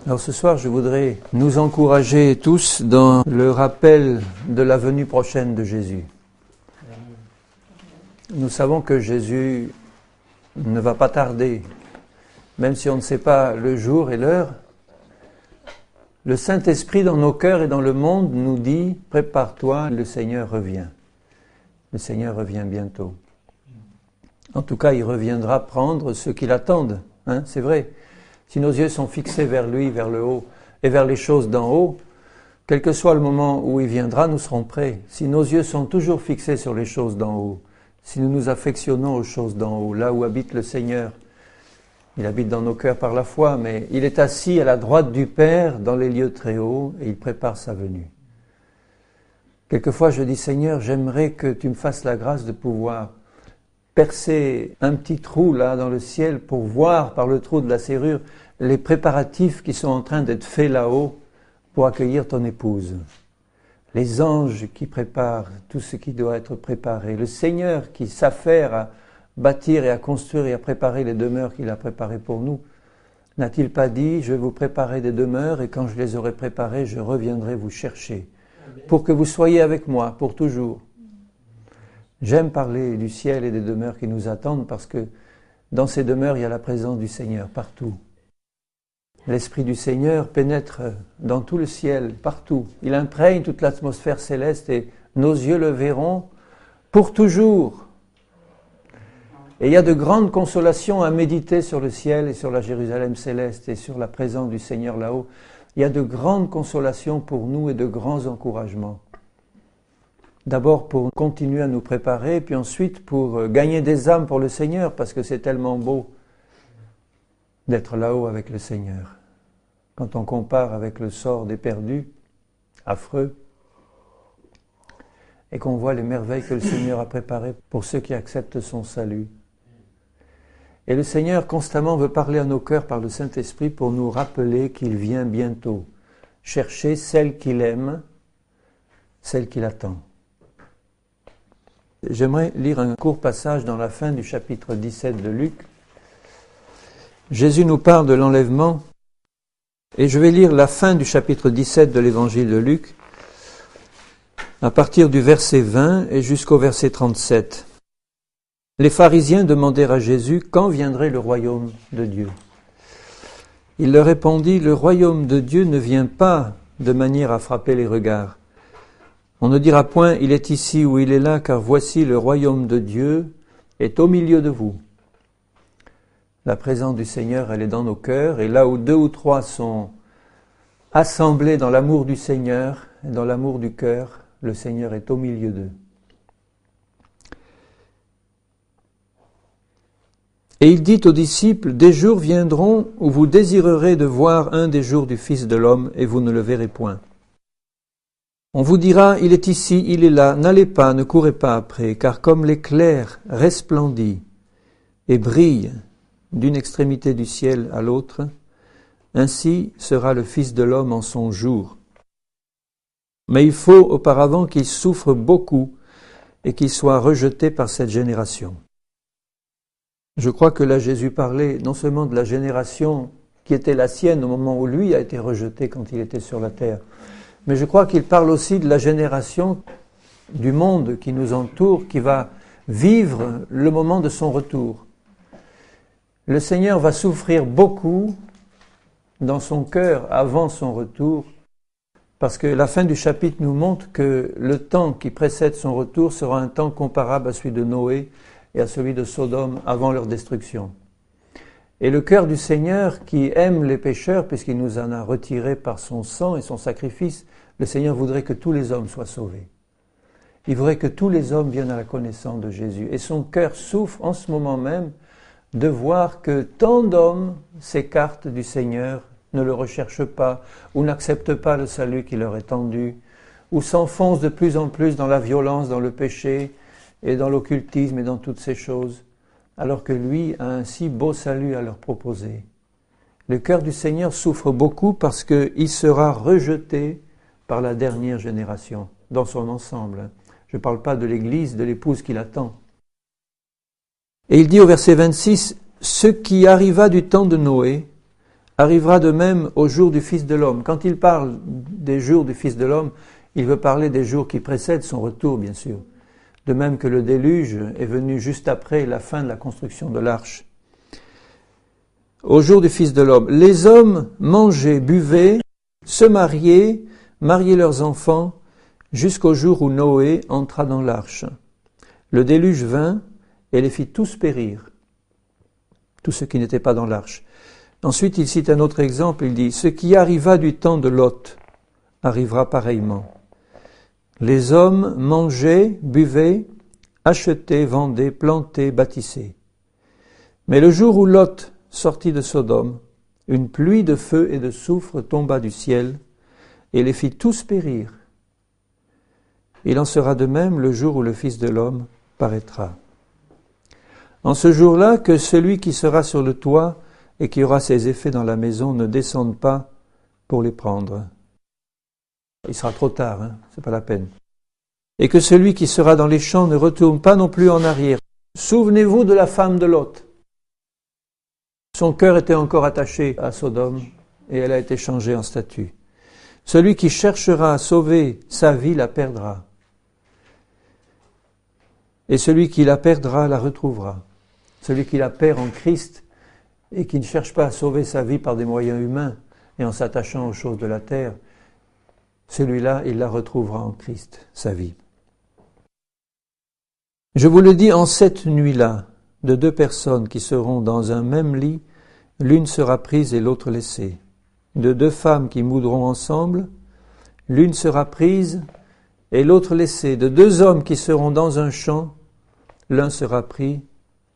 Alors ce soir, je voudrais nous encourager tous dans le rappel de la venue prochaine de Jésus. Nous savons que Jésus ne va pas tarder, même si on ne sait pas le jour et l'heure. Le Saint-Esprit dans nos cœurs et dans le monde nous dit « Prépare-toi, le Seigneur revient ». Le Seigneur revient bientôt. En tout cas, il reviendra prendre ceux qui l'attendent, c'est vrai. Si nos yeux sont fixés vers lui, vers le haut et vers les choses d'en haut, quel que soit le moment où il viendra, nous serons prêts. Si nos yeux sont toujours fixés sur les choses d'en haut, si nous nous affectionnons aux choses d'en haut, là où habite le Seigneur, il habite dans nos cœurs par la foi, mais il est assis à la droite du Père dans les lieux très hauts et il prépare sa venue. Quelquefois je dis, Seigneur, j'aimerais que tu me fasses la grâce de pouvoir percer un petit trou là dans le ciel pour voir par le trou de la serrure les préparatifs qui sont en train d'être faits là-haut pour accueillir ton épouse. Les anges qui préparent tout ce qui doit être préparé. Le Seigneur qui s'affaire à bâtir et à construire et à préparer les demeures qu'il a préparées pour nous. N'a-t-il pas dit, je vais vous préparer des demeures et quand je les aurai préparées, je reviendrai vous chercher pour que vous soyez avec moi pour toujours. J'aime parler du ciel et des demeures qui nous attendent parce que dans ces demeures, il y a la présence du Seigneur partout. L'Esprit du Seigneur pénètre dans tout le ciel, partout. Il imprègne toute l'atmosphère céleste et nos yeux le verront pour toujours. Et il y a de grandes consolations à méditer sur le ciel et sur la Jérusalem céleste et sur la présence du Seigneur là-haut. Il y a de grandes consolations pour nous et de grands encouragements. D'abord pour continuer à nous préparer, puis ensuite pour gagner des âmes pour le Seigneur, parce que c'est tellement beau d'être là-haut avec le Seigneur. Quand on compare avec le sort des perdus, affreux, et qu'on voit les merveilles que le Seigneur a préparées pour ceux qui acceptent son salut. Et le Seigneur constamment veut parler à nos cœurs par le Saint-Esprit pour nous rappeler qu'il vient bientôt, chercher celle qu'il aime, celle qu'il attend. J'aimerais lire un court passage dans la fin du chapitre 17 de Luc. Jésus nous parle de l'enlèvement et je vais lire la fin du chapitre 17 de l'évangile de Luc à partir du verset 20 et jusqu'au verset 37. Les pharisiens demandèrent à Jésus quand viendrait le royaume de Dieu. Il leur répondit, le royaume de Dieu ne vient pas de manière à frapper les regards. On ne dira point, il est ici ou il est là, car voici le royaume de Dieu est au milieu de vous. La présence du Seigneur, elle est dans nos cœurs, et là où 2 ou 3 sont assemblés dans l'amour du Seigneur, et dans l'amour du cœur, le Seigneur est au milieu d'eux. Et il dit aux disciples, des jours viendront où vous désirerez de voir un des jours du Fils de l'homme, et vous ne le verrez point. On vous dira, il est ici, il est là, n'allez pas, ne courez pas après, car comme l'éclair resplendit et brille d'une extrémité du ciel à l'autre, ainsi sera le Fils de l'homme en son jour. Mais il faut auparavant qu'il souffre beaucoup et qu'il soit rejeté par cette génération. Je crois que là Jésus parlait non seulement de la génération qui était la sienne au moment où lui a été rejeté quand il était sur la terre, mais je crois qu'il parle aussi de la génération du monde qui nous entoure, qui va vivre le moment de son retour. Le Seigneur va souffrir beaucoup dans son cœur avant son retour, parce que la fin du chapitre nous montre que le temps qui précède son retour sera un temps comparable à celui de Noé et à celui de Sodome avant leur destruction. Et le cœur du Seigneur qui aime les pécheurs, puisqu'il nous en a retirés par son sang et son sacrifice, le Seigneur voudrait que tous les hommes soient sauvés. Il voudrait que tous les hommes viennent à la connaissance de Jésus. Et son cœur souffre en ce moment même de voir que tant d'hommes s'écartent du Seigneur, ne le recherchent pas, ou n'acceptent pas le salut qui leur est tendu, ou s'enfoncent de plus en plus dans la violence, dans le péché, et dans l'occultisme et dans toutes ces choses, alors que lui a un si beau salut à leur proposer. Le cœur du Seigneur souffre beaucoup parce qu'il sera rejeté par la dernière génération, dans son ensemble. Je ne parle pas de l'Église, de l'épouse qui l'attend. Et il dit au verset 26, « Ce qui arriva du temps de Noé arrivera de même au jour du Fils de l'homme. Quand il parle des jours du Fils de l'homme, il veut parler des jours qui précèdent son retour, bien sûr. De même que le déluge est venu juste après la fin de la construction de l'arche. Au jour du Fils de l'homme, les hommes mangeaient, buvaient, se mariaient, mariaient leurs enfants, jusqu'au jour où Noé entra dans l'arche. Le déluge vint et les fit tous périr, tous ceux qui n'étaient pas dans l'arche. Ensuite, il cite un autre exemple, il dit « Ce qui arriva du temps de Lot arrivera pareillement. Les hommes mangeaient, buvaient, achetaient, vendaient, plantaient, bâtissaient. Mais le jour où Lot sortit de Sodome, une pluie de feu et de soufre tomba du ciel et les fit tous périr. Il en sera de même le jour où le Fils de l'homme paraîtra. En ce jour-là, que celui qui sera sur le toit et qui aura ses effets dans la maison ne descende pas pour les prendre. » Il sera trop tard, c'est pas la peine. « Et que celui qui sera dans les champs ne retourne pas non plus en arrière. Souvenez-vous de la femme de Lot. Son cœur était encore attaché à Sodome et elle a été changée en statue. Celui qui cherchera à sauver sa vie la perdra. Et celui qui la perdra la retrouvera. Celui qui la perd en Christ et qui ne cherche pas à sauver sa vie par des moyens humains et en s'attachant aux choses de la terre, celui-là, il la retrouvera en Christ, sa vie. Je vous le dis, en cette nuit-là, de deux personnes qui seront dans un même lit, l'une sera prise et l'autre laissée. De deux femmes qui moudront ensemble, l'une sera prise et l'autre laissée. De deux hommes qui seront dans un champ, l'un sera pris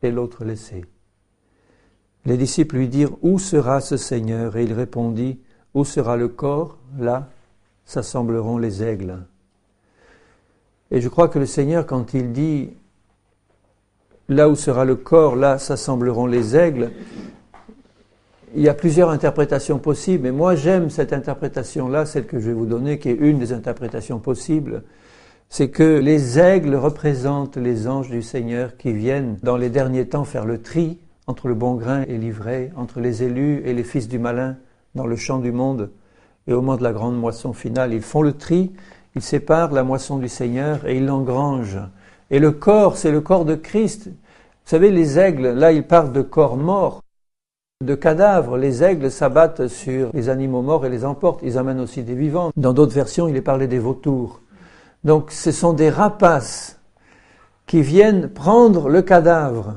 et l'autre laissé. Les disciples lui dirent « Où sera ce Seigneur ?» Et il répondit « Où sera le corps ? Là s'assembleront les aigles. » Et je crois que le Seigneur, quand il dit « Là où sera le corps, là s'assembleront les aigles », il y a plusieurs interprétations possibles, mais moi j'aime cette interprétation-là, celle que je vais vous donner, qui est une des interprétations possibles. C'est que les aigles représentent les anges du Seigneur qui viennent dans les derniers temps faire le tri entre le bon grain et l'ivraie, entre les élus et les fils du malin dans le champ du monde. Et au moment de la grande moisson finale, ils font le tri, ils séparent la moisson du Seigneur et ils l'engrangent. Et le corps, c'est le corps de Christ. Vous savez, les aigles, là, ils parlent de corps morts, de cadavres. Les aigles s'abattent sur les animaux morts et les emportent. Ils amènent aussi des vivants. Dans d'autres versions, il est parlé des vautours. Donc, ce sont des rapaces qui viennent prendre le cadavre.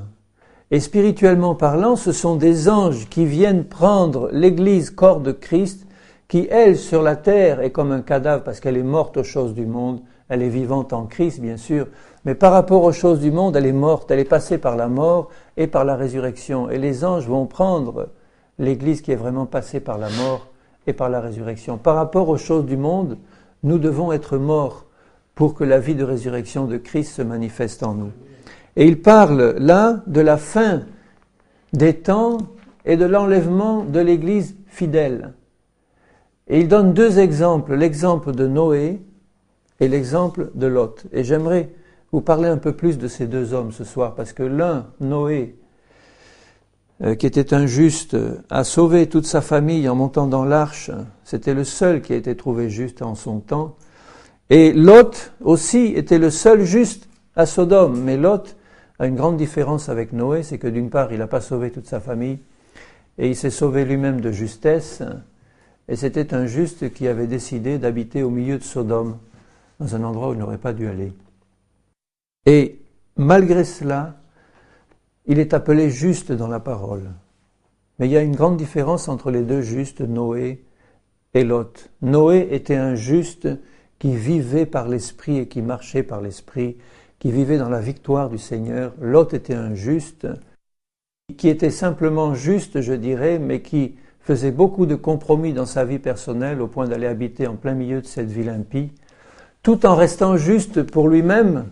Et spirituellement parlant, ce sont des anges qui viennent prendre l'Église, corps de Christ, qui, elle, sur la terre, est comme un cadavre parce qu'elle est morte aux choses du monde. Elle est vivante en Christ, bien sûr, mais par rapport aux choses du monde, elle est morte, elle est passée par la mort et par la résurrection. Et les anges vont prendre l'Église qui est vraiment passée par la mort et par la résurrection. Par rapport aux choses du monde, nous devons être morts pour que la vie de résurrection de Christ se manifeste en nous. Et il parle là de la fin des temps et de l'enlèvement de l'Église fidèle. Et il donne deux exemples, l'exemple de Noé et l'exemple de Lot. Et j'aimerais vous parler un peu plus de ces deux hommes ce soir, parce que l'un, Noé, qui était un juste, a sauvé toute sa famille en montant dans l'arche. C'était le seul qui a été trouvé juste en son temps. Et Lot aussi était le seul juste à Sodome. Mais Lot a une grande différence avec Noé, c'est que d'une part, il n'a pas sauvé toute sa famille, et il s'est sauvé lui-même de justesse. Et c'était un juste qui avait décidé d'habiter au milieu de Sodome, dans un endroit où il n'aurait pas dû aller. Et malgré cela, il est appelé juste dans la parole. Mais il y a une grande différence entre les deux justes, Noé et Lot. Noé était un juste qui vivait par l'Esprit et qui marchait par l'Esprit, qui vivait dans la victoire du Seigneur. Lot était un juste qui était simplement juste, je dirais, mais qui faisait beaucoup de compromis dans sa vie personnelle au point d'aller habiter en plein milieu de cette ville impie, tout en restant juste pour lui-même.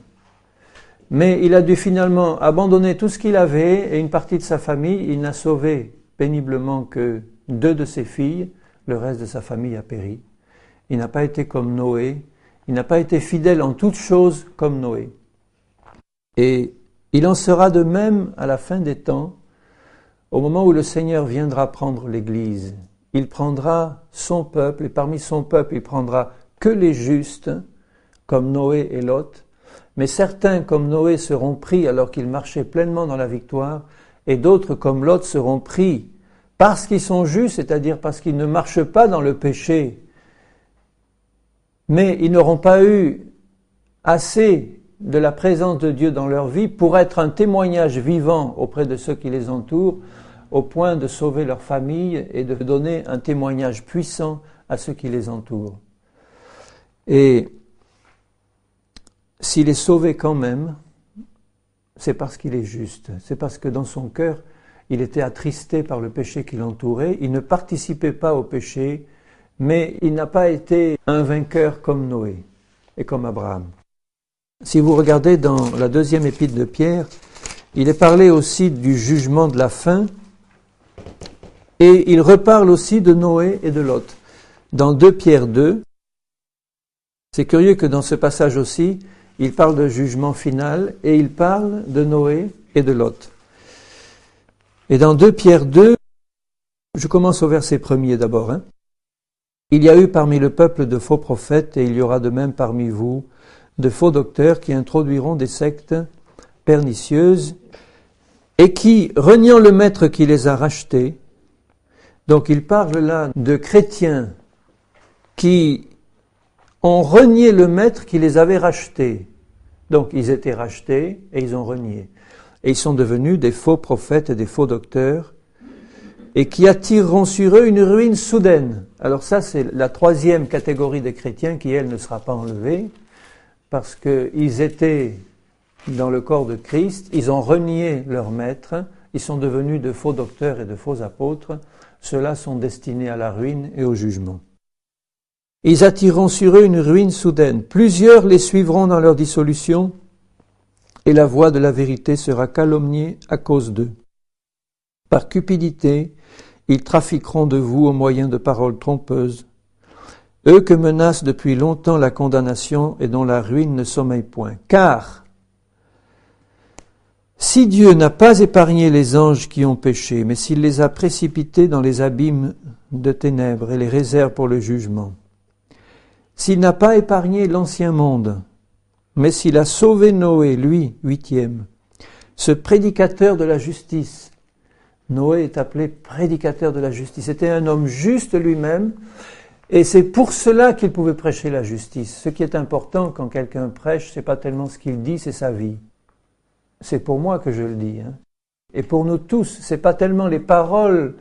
Mais il a dû finalement abandonner tout ce qu'il avait et une partie de sa famille. Il n'a sauvé péniblement que 2 de ses filles. Le reste de sa famille a péri. Il n'a pas été comme Noé. Il n'a pas été fidèle en toutes choses comme Noé. Et il en sera de même à la fin des temps, Au moment où le Seigneur viendra prendre l'Église, il prendra son peuple, et parmi son peuple, il prendra que les justes, comme Noé et Lot, mais certains comme Noé seront pris alors qu'ils marchaient pleinement dans la victoire, et d'autres comme Lot seront pris parce qu'ils sont justes, c'est-à-dire parce qu'ils ne marchent pas dans le péché, mais ils n'auront pas eu assez de la présence de Dieu dans leur vie pour être un témoignage vivant auprès de ceux qui les entourent, au point de sauver leur famille et de donner un témoignage puissant à ceux qui les entourent. Et s'il est sauvé quand même, c'est parce qu'il est juste. C'est parce que dans son cœur, il était attristé par le péché qui l'entourait. Il ne participait pas au péché, mais il n'a pas été un vainqueur comme Noé et comme Abraham. Si vous regardez dans la deuxième épître de Pierre, il est parlé aussi du jugement de la fin, et il reparle aussi de Noé et de Lot. Dans 2 Pierre 2, c'est curieux que dans ce passage aussi, il parle de jugement final et il parle de Noé et de Lot. Et dans 2 Pierre 2, je commence au verset 1er d'abord. Il y a eu parmi le peuple de faux prophètes et il y aura de même parmi vous de faux docteurs qui introduiront des sectes pernicieuses et qui, reniant le maître qui les a rachetés, donc il parle là de chrétiens qui ont renié le maître qui les avait rachetés. Donc ils étaient rachetés et ils ont renié. Et ils sont devenus des faux prophètes et des faux docteurs et qui attireront sur eux une ruine soudaine. Alors ça, c'est la troisième catégorie des chrétiens qui, elle, ne sera pas enlevée parce qu'ils étaient dans le corps de Christ, ils ont renié leur maître, ils sont devenus de faux docteurs et de faux apôtres. Ceux-là sont destinés à la ruine et au jugement. Ils attireront sur eux une ruine soudaine. Plusieurs les suivront dans leur dissolution, et la voix de la vérité sera calomniée à cause d'eux. Par cupidité, ils trafiqueront de vous au moyen de paroles trompeuses, eux que menace depuis longtemps la condamnation et dont la ruine ne sommeille point. Car, si Dieu n'a pas épargné les anges qui ont péché, mais s'il les a précipités dans les abîmes de ténèbres et les réserve pour le jugement, s'il n'a pas épargné l'ancien monde, mais s'il a sauvé Noé, lui, 8e, ce prédicateur de la justice. Noé est appelé prédicateur de la justice. C'était un homme juste lui-même, et c'est pour cela qu'il pouvait prêcher la justice. Ce qui est important quand quelqu'un prêche, c'est pas tellement ce qu'il dit, c'est sa vie. C'est pour moi que je le dis. Et pour nous tous, c'est pas tellement les paroles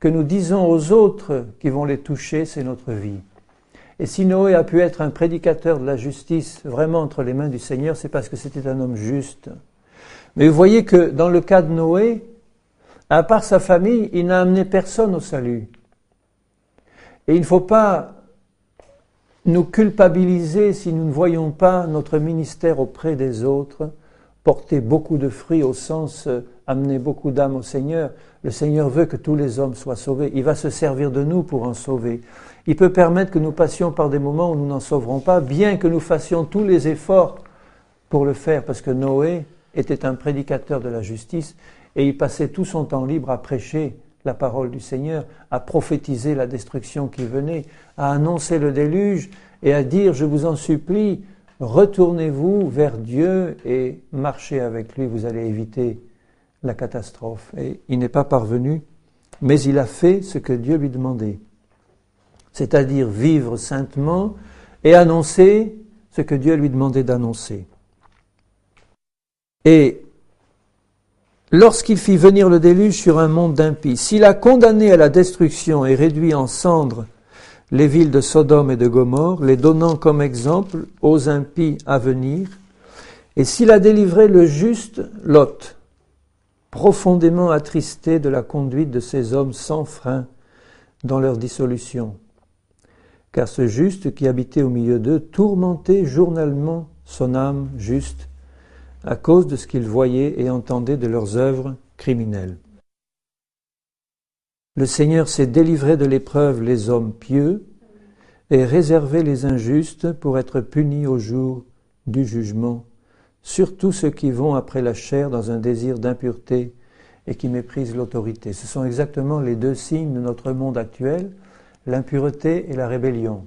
que nous disons aux autres qui vont les toucher, c'est notre vie. Et si Noé a pu être un prédicateur de la justice vraiment entre les mains du Seigneur, c'est parce que c'était un homme juste. Mais vous voyez que dans le cas de Noé, à part sa famille, il n'a amené personne au salut. Et il ne faut pas nous culpabiliser si nous ne voyons pas notre ministère auprès des autres porter beaucoup de fruits au sens amener beaucoup d'âmes au Seigneur. Le Seigneur veut que tous les hommes soient sauvés. Il va se servir de nous pour en sauver. Il peut permettre que nous passions par des moments où nous n'en sauverons pas, bien que nous fassions tous les efforts pour le faire, parce que Noé était un prédicateur de la justice et il passait tout son temps libre à prêcher la parole du Seigneur, à prophétiser la destruction qui venait, à annoncer le déluge et à dire « Je vous en supplie, retournez-vous vers Dieu et marchez avec lui, vous allez éviter la catastrophe. » Et il n'est pas parvenu, mais il a fait ce que Dieu lui demandait, c'est-à-dire vivre saintement et annoncer ce que Dieu lui demandait d'annoncer. Et lorsqu'il fit venir le déluge sur un monde d'impies, s'il a condamné à la destruction et réduit en cendres les villes de Sodome et de Gomorrhe, les donnant comme exemple aux impies à venir, et s'il a délivré le juste Lot, profondément attristé de la conduite de ces hommes sans frein dans leur dissolution, car ce juste qui habitait au milieu d'eux tourmentait journellement son âme juste à cause de ce qu'il voyait et entendait de leurs œuvres criminelles. Le Seigneur s'est délivré de l'épreuve les hommes pieux et réservé les injustes pour être punis au jour du jugement, surtout ceux qui vont après la chair dans un désir d'impureté et qui méprisent l'autorité. Ce sont exactement les deux signes de notre monde actuel, l'impureté et la rébellion,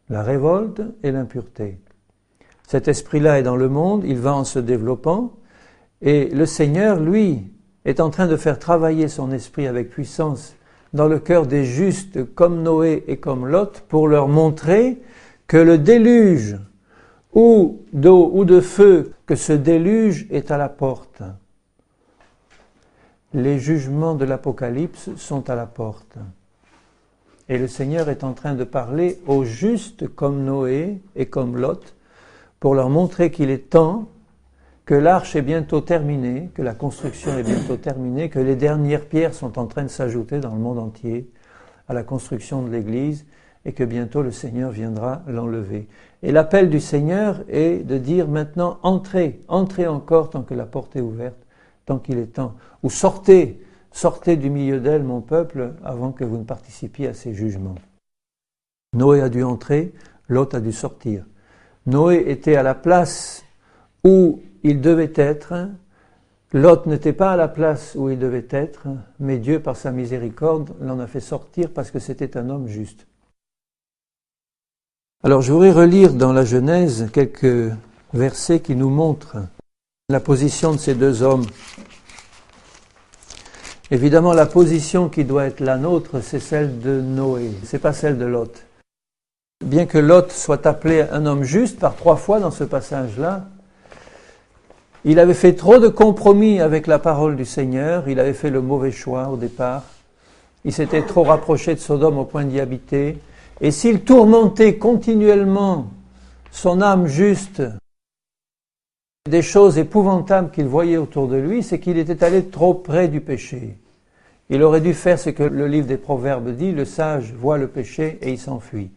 la révolte et l'impureté. Cet esprit-là est dans le monde, il va en se développant, et le Seigneur, lui, est en train de faire travailler son esprit avec puissance dans le cœur des justes comme Noé et comme Lot pour leur montrer que le déluge ou d'eau ou de feu, que ce déluge est à la porte. Les jugements de l'Apocalypse sont à la porte. Et le Seigneur est en train de parler aux justes comme Noé et comme Lot pour leur montrer qu'il est temps, que l'arche est bientôt terminée, que la construction est bientôt terminée, que les dernières pierres sont en train de s'ajouter dans le monde entier à la construction de l'Église et que bientôt le Seigneur viendra l'enlever. Et l'appel du Seigneur est de dire maintenant entrez, entrez encore tant que la porte est ouverte, tant qu'il est temps. Ou sortez, sortez du milieu d'elle, mon peuple, avant que vous ne participiez à ces jugements. Noé a dû entrer, Lot a dû sortir. Noé était à la place où il devait être, Lot n'était pas à la place où il devait être, mais Dieu, par sa miséricorde, l'en a fait sortir parce que c'était un homme juste. Alors je voudrais relire dans la Genèse quelques versets qui nous montrent la position de ces deux hommes. Évidemment, la position qui doit être la nôtre, c'est celle de Noé, c'est pas celle de Lot. Bien que Lot soit appelé un homme juste par 3 fois dans ce passage-là, il avait fait trop de compromis avec la parole du Seigneur, il avait fait le mauvais choix au départ, il s'était trop rapproché de Sodome au point d'y habiter, et s'il tourmentait continuellement son âme juste des choses épouvantables qu'il voyait autour de lui, c'est qu'il était allé trop près du péché. Il aurait dû faire ce que le livre des Proverbes dit, le sage voit le péché et il s'enfuit.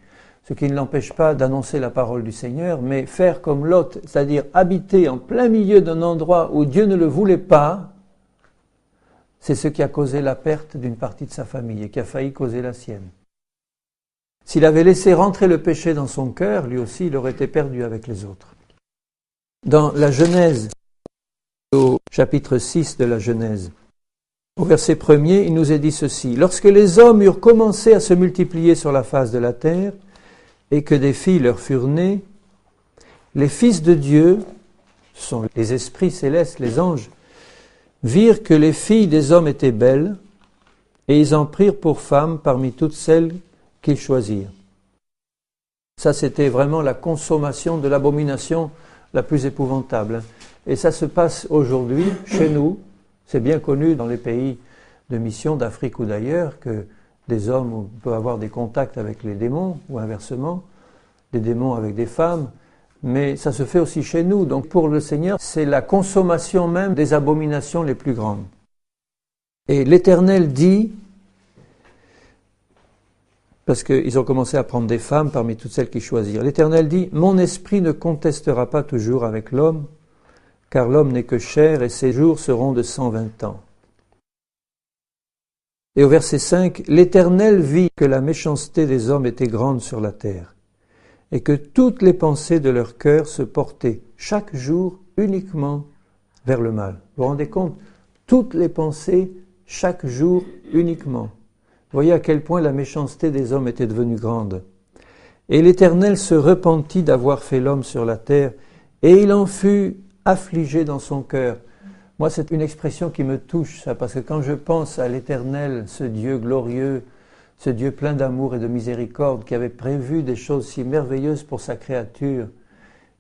Ce qui ne l'empêche pas d'annoncer la parole du Seigneur, mais faire comme Lot, c'est-à-dire habiter en plein milieu d'un endroit où Dieu ne le voulait pas, c'est ce qui a causé la perte d'une partie de sa famille et qui a failli causer la sienne. S'il avait laissé rentrer le péché dans son cœur, lui aussi, il aurait été perdu avec les autres. Dans la Genèse, au chapitre 6 de la Genèse, au verset 1er, il nous est dit ceci. « Lorsque les hommes eurent commencé à se multiplier sur la face de la terre, et que des filles leur furent nées, les fils de Dieu, ce sont les esprits célestes, les anges, virent que les filles des hommes étaient belles, et ils en prirent pour femmes parmi toutes celles qu'ils choisirent. » Ça, c'était vraiment la consommation de l'abomination la plus épouvantable. Et ça se passe aujourd'hui, chez nous. C'est bien connu dans les pays de mission d'Afrique ou d'ailleurs que des hommes peuvent avoir des contacts avec les démons, ou inversement, des démons avec des femmes, mais ça se fait aussi chez nous. Donc pour le Seigneur, c'est la consommation même des abominations les plus grandes. Et l'Éternel dit, parce qu'ils ont commencé à prendre des femmes parmi toutes celles qu'ils choisirent, l'Éternel dit, « Mon esprit ne contestera pas toujours avec l'homme, car l'homme n'est que chair et ses jours seront de 120 ans. » Et au verset 5, « L'Éternel vit que la méchanceté des hommes était grande sur la terre, et que toutes les pensées de leur cœur se portaient chaque jour uniquement vers le mal. » Vous vous rendez compte? Toutes les pensées, chaque jour uniquement. Vous voyez à quel point la méchanceté des hommes était devenue grande. « Et l'Éternel se repentit d'avoir fait l'homme sur la terre, et il en fut affligé dans son cœur. » Moi, c'est une expression qui me touche, ça, parce que quand je pense à l'Éternel, ce Dieu glorieux, ce Dieu plein d'amour et de miséricorde, qui avait prévu des choses si merveilleuses pour sa créature,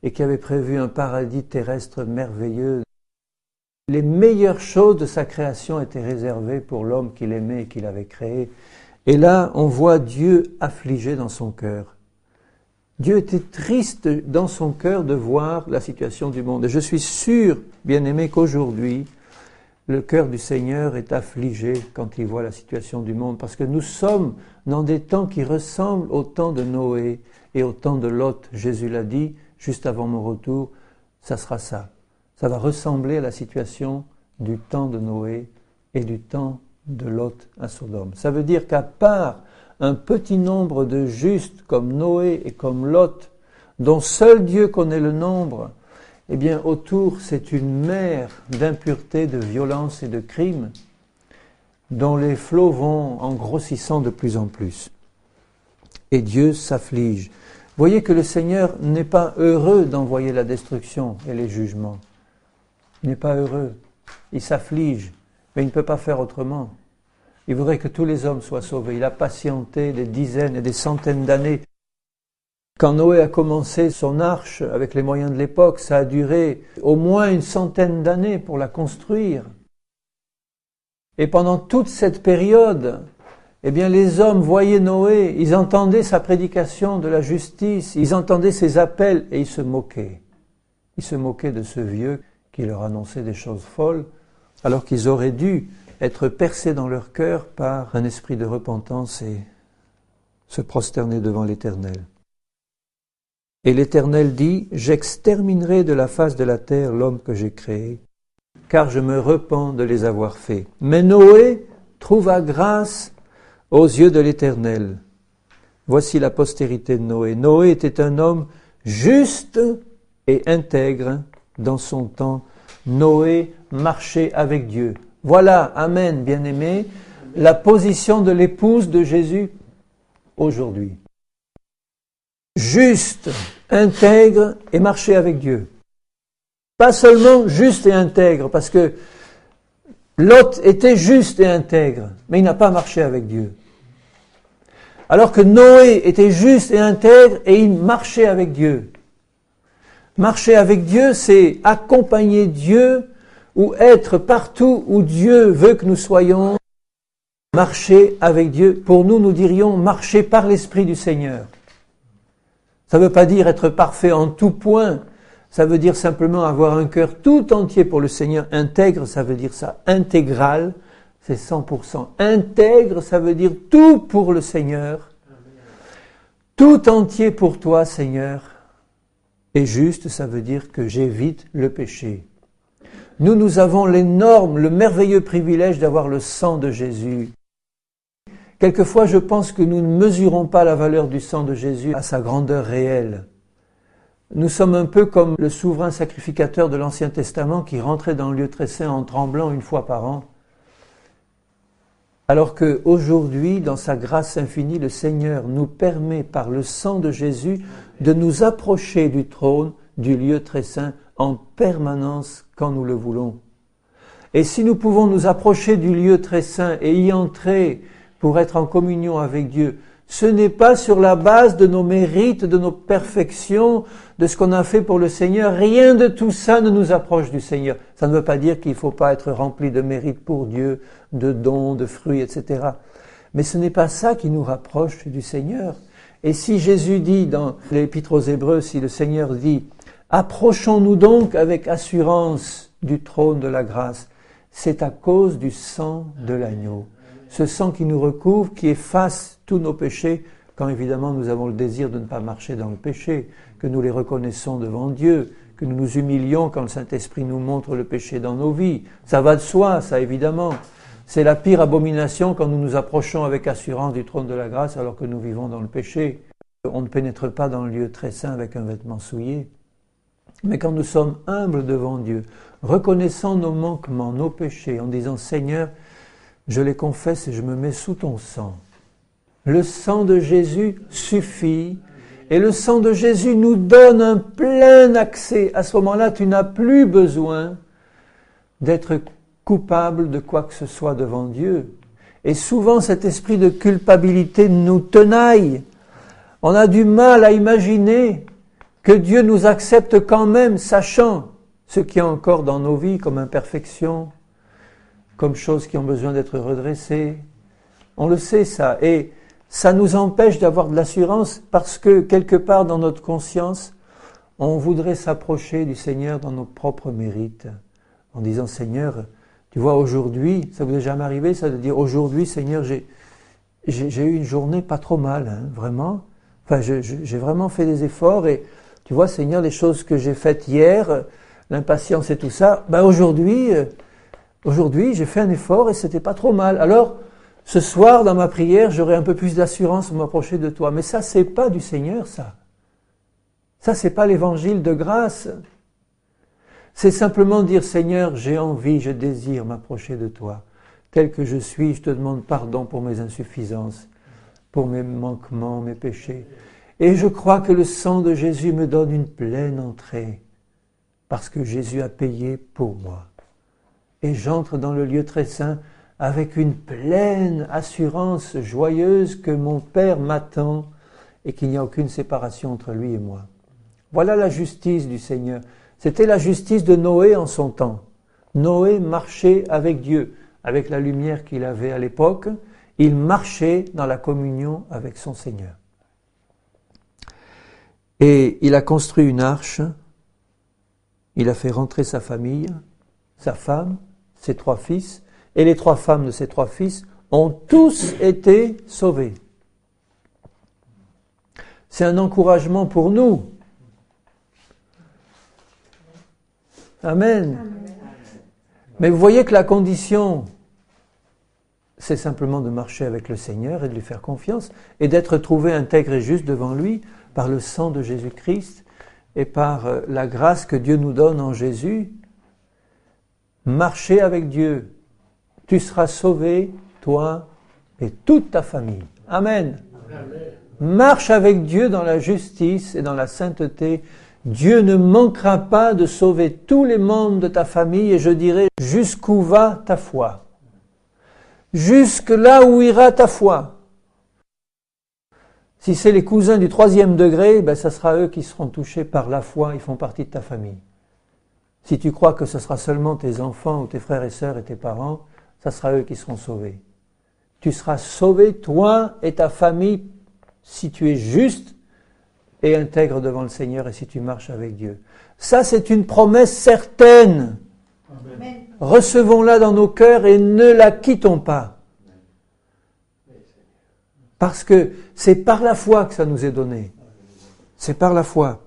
et qui avait prévu un paradis terrestre merveilleux, les meilleures choses de sa création étaient réservées pour l'homme qu'il aimait et qu'il avait créé. Et là, on voit Dieu affligé dans son cœur. Dieu était triste dans son cœur de voir la situation du monde. Et je suis sûr, bien-aimé, qu'aujourd'hui, le cœur du Seigneur est affligé quand il voit la situation du monde, parce que nous sommes dans des temps qui ressemblent au temps de Noé et au temps de Lot. Jésus l'a dit, juste avant mon retour, ça sera ça. Ça va ressembler à la situation du temps de Noé et du temps de Lot à Sodome. Ça veut dire qu'à part un petit nombre de justes comme Noé et comme Lot, dont seul Dieu connaît le nombre, eh bien autour c'est une mer d'impureté, de violence et de crimes dont les flots vont en grossissant de plus en plus. Et Dieu s'afflige. Voyez que le Seigneur n'est pas heureux d'envoyer la destruction et les jugements. Il n'est pas heureux. Il s'afflige, mais il ne peut pas faire autrement. Il voudrait que tous les hommes soient sauvés. Il a patienté des dizaines et des centaines d'années. Quand Noé a commencé son arche avec les moyens de l'époque, ça a duré au moins une centaine d'années pour la construire. Et pendant toute cette période, eh bien les hommes voyaient Noé, ils entendaient sa prédication de la justice, ils entendaient ses appels et ils se moquaient. Ils se moquaient de ce vieux qui leur annonçait des choses folles, alors qu'ils auraient dû être percés dans leur cœur par un esprit de repentance et se prosterner devant l'Éternel. Et l'Éternel dit, « J'exterminerai de la face de la terre l'homme que j'ai créé, car je me repens de les avoir faits. » Mais Noé trouva grâce aux yeux de l'Éternel. Voici la postérité de Noé. Noé était un homme juste et intègre dans son temps. Noé marchait avec Dieu. Voilà, amen, bien-aimés, la position de l'épouse de Jésus aujourd'hui. Juste, intègre et marcher avec Dieu. Pas seulement juste et intègre, parce que Lot était juste et intègre, mais il n'a pas marché avec Dieu. Alors que Noé était juste et intègre et il marchait avec Dieu. Marcher avec Dieu, c'est accompagner Dieu ou être partout où Dieu veut que nous soyons. Marcher avec Dieu, pour nous, nous dirions marcher par l'Esprit du Seigneur. Ça ne veut pas dire être parfait en tout point. Ça veut dire simplement avoir un cœur tout entier pour le Seigneur. Intègre, ça veut dire ça. Intégral, c'est 100%. Intègre, ça veut dire tout pour le Seigneur. Tout entier pour toi, Seigneur. Et juste, ça veut dire que j'évite le péché. Nous avons l'énorme, le merveilleux privilège d'avoir le sang de Jésus. Quelquefois, je pense que nous ne mesurons pas la valeur du sang de Jésus à sa grandeur réelle. Nous sommes un peu comme le souverain sacrificateur de l'Ancien Testament qui rentrait dans le lieu très saint en tremblant une fois par an. Alors qu'aujourd'hui, dans sa grâce infinie, le Seigneur nous permet par le sang de Jésus de nous approcher du trône, du lieu très saint, en permanence quand nous le voulons. Et si nous pouvons nous approcher du lieu très saint et y entrer pour être en communion avec Dieu, ce n'est pas sur la base de nos mérites, de nos perfections, de ce qu'on a fait pour le Seigneur. Rien de tout ça ne nous approche du Seigneur. Ça ne veut pas dire qu'il ne faut pas être rempli de mérites pour Dieu, de dons, de fruits, etc. Mais ce n'est pas ça qui nous rapproche du Seigneur. Et si Jésus dit dans l'Épître aux Hébreux, si le Seigneur dit « Approchons-nous donc avec assurance du trône de la grâce », c'est à cause du sang de l'agneau. Ce sang qui nous recouvre, qui efface tous nos péchés, quand évidemment nous avons le désir de ne pas marcher dans le péché, que nous les reconnaissons devant Dieu, que nous nous humilions quand le Saint-Esprit nous montre le péché dans nos vies. Ça va de soi, ça évidemment. C'est la pire abomination quand nous nous approchons avec assurance du trône de la grâce alors que nous vivons dans le péché. On ne pénètre pas dans le lieu très saint avec un vêtement souillé. Mais quand nous sommes humbles devant Dieu, reconnaissant nos manquements, nos péchés, en disant « Seigneur, je les confesse et je me mets sous ton sang ». Le sang de Jésus suffit et le sang de Jésus nous donne un plein accès. À ce moment-là, tu n'as plus besoin d'être coupable de quoi que ce soit devant Dieu. Et souvent, cet esprit de culpabilité nous tenaille. On a du mal à imaginer que Dieu nous accepte quand même, sachant ce qu'il y a encore dans nos vies comme imperfection, comme choses qui ont besoin d'être redressées. On le sait ça, et ça nous empêche d'avoir de l'assurance parce que quelque part dans notre conscience, on voudrait s'approcher du Seigneur dans nos propres mérites, en disant « Seigneur, tu vois, aujourd'hui, ça vous est jamais arrivé, ça de dire « Aujourd'hui, Seigneur, j'ai eu une journée pas trop mal, hein, vraiment. Enfin, j'ai vraiment fait des efforts et tu vois, Seigneur, les choses que j'ai faites hier, l'impatience et tout ça, ben aujourd'hui, j'ai fait un effort et c'était pas trop mal. Alors, ce soir, dans ma prière, j'aurai un peu plus d'assurance pour m'approcher de toi. Mais ça, c'est pas du Seigneur, ça. Ça, c'est pas l'évangile de grâce. C'est simplement dire, Seigneur, j'ai envie, je désire m'approcher de toi. Tel que je suis, je te demande pardon pour mes insuffisances, pour mes manquements, mes péchés. Et je crois que le sang de Jésus me donne une pleine entrée, parce que Jésus a payé pour moi. Et j'entre dans le lieu très saint avec une pleine assurance joyeuse que mon Père m'attend et qu'il n'y a aucune séparation entre lui et moi. Voilà la justice du Seigneur. C'était la justice de Noé en son temps. Noé marchait avec Dieu, avec la lumière qu'il avait à l'époque. Il marchait dans la communion avec son Seigneur. Et il a construit une arche. Il a fait rentrer sa famille, sa femme, ses 3 fils, et les 3 femmes de ses 3 fils ont tous été sauvés. C'est un encouragement pour nous. Amen. Mais vous voyez que la condition, c'est simplement de marcher avec le Seigneur et de lui faire confiance et d'être trouvé intègre et juste devant lui par le sang de Jésus-Christ et par la grâce que Dieu nous donne en Jésus. Marcher avec Dieu. Tu seras sauvé, toi et toute ta famille. Amen. Amen. Marche avec Dieu dans la justice et dans la sainteté. Dieu ne manquera pas de sauver tous les membres de ta famille et je dirais jusqu'où va ta foi. Jusque là où ira ta foi. Si c'est les cousins du 3e degré, ça sera eux qui seront touchés par la foi, ils font partie de ta famille. Si tu crois que ce sera seulement tes enfants ou tes frères et sœurs et tes parents, ça sera eux qui seront sauvés. Tu seras sauvé, toi et ta famille, si tu es juste et intègre devant le Seigneur et si tu marches avec Dieu. Ça, c'est une promesse certaine. Amen. Recevons-la dans nos cœurs et ne la quittons pas. Parce que c'est par la foi que ça nous est donné. C'est par la foi.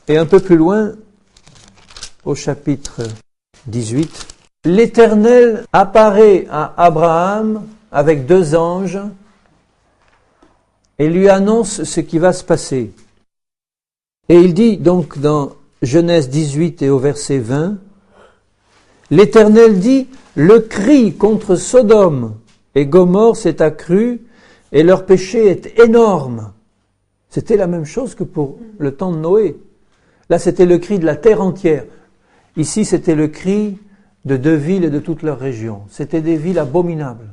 Et un peu plus loin, au chapitre 18, l'Éternel apparaît à Abraham avec 2 anges et lui annonce ce qui va se passer. Et il dit donc dans Genèse 18 et au verset 20, l'Éternel dit, le cri contre Sodome et Gomorrhe s'est accru et leur péché est énorme. C'était la même chose que pour le temps de Noé. Là, c'était le cri de la terre entière. Ici, c'était le cri de 2 villes et de toute leur région. C'était des villes abominables.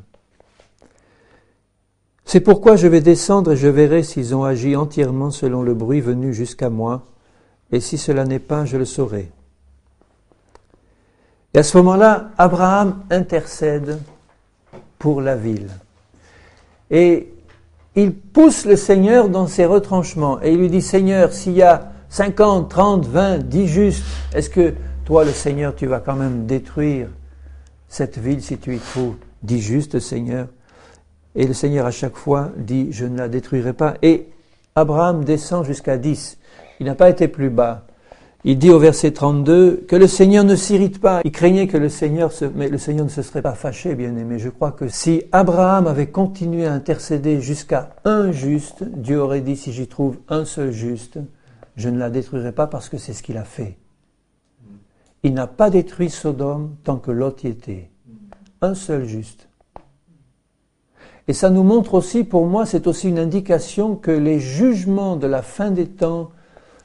C'est pourquoi je vais descendre et je verrai s'ils ont agi entièrement selon le bruit venu jusqu'à moi, et si cela n'est pas, je le saurai. Et à ce moment-là, Abraham intercède pour la ville. Et il pousse le Seigneur dans ses retranchements, et il lui dit, Seigneur, s'il y a 50, 30, 20, 10 justes, est-ce que toi, le Seigneur, tu vas quand même détruire cette ville si tu y trouves 10 justes, Seigneur? Et le Seigneur, à chaque fois, dit, je ne la détruirai pas. Et Abraham descend jusqu'à 10. Il n'a pas été plus bas. Il dit au verset 32 que le Seigneur ne s'irrite pas. Il craignait que mais le Seigneur ne se serait pas fâché, bien aimé. Je crois que si Abraham avait continué à intercéder jusqu'à 1 juste, Dieu aurait dit, si j'y trouve un seul juste, je ne la détruirai pas parce que c'est ce qu'il a fait. Il n'a pas détruit Sodome tant que Lot y était. Un seul juste. Et ça nous montre aussi, pour moi, c'est aussi une indication que les jugements de la fin des temps,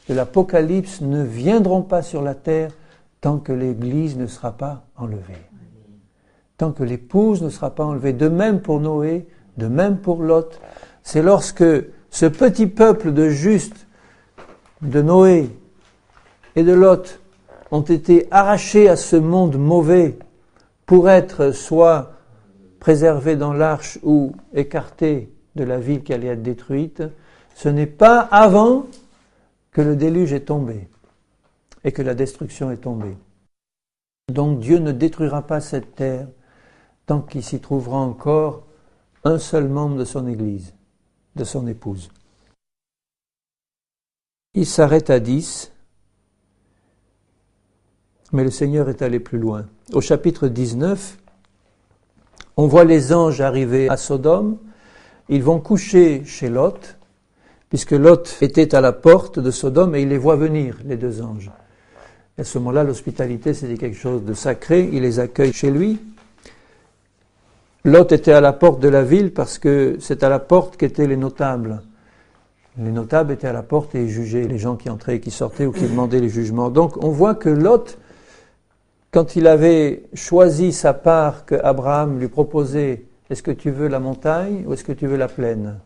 de l'Apocalypse, ne viendront pas sur la terre tant que l'Église ne sera pas enlevée. Tant que l'épouse ne sera pas enlevée. De même pour Noé, de même pour Lot. C'est lorsque ce petit peuple de justes, de Noé et de Lot, ont été arrachés à ce monde mauvais pour être soit préservés dans l'arche ou écartés de la ville qui allait être détruite, ce n'est pas avant que le déluge est tombé et que la destruction est tombée. Donc Dieu ne détruira pas cette terre tant qu'il s'y trouvera encore un seul membre de son Église, de son épouse. Il s'arrête à 10, mais le Seigneur est allé plus loin. Au chapitre 19, on voit les anges arriver à Sodome, ils vont coucher chez Lot, puisque Lot était à la porte de Sodome et il les voit venir, les 2 anges. Et à ce moment-là, l'hospitalité, c'était quelque chose de sacré. Il les accueille chez lui. Lot était à la porte de la ville parce que c'est à la porte qu'étaient les notables. Les notables étaient à la porte et jugeaient les gens qui entraient et qui sortaient ou qui demandaient les jugements. Donc on voit que Lot, quand il avait choisi sa part que Abraham lui proposait, est-ce que tu veux la montagne ou est-ce que tu veux la plaine?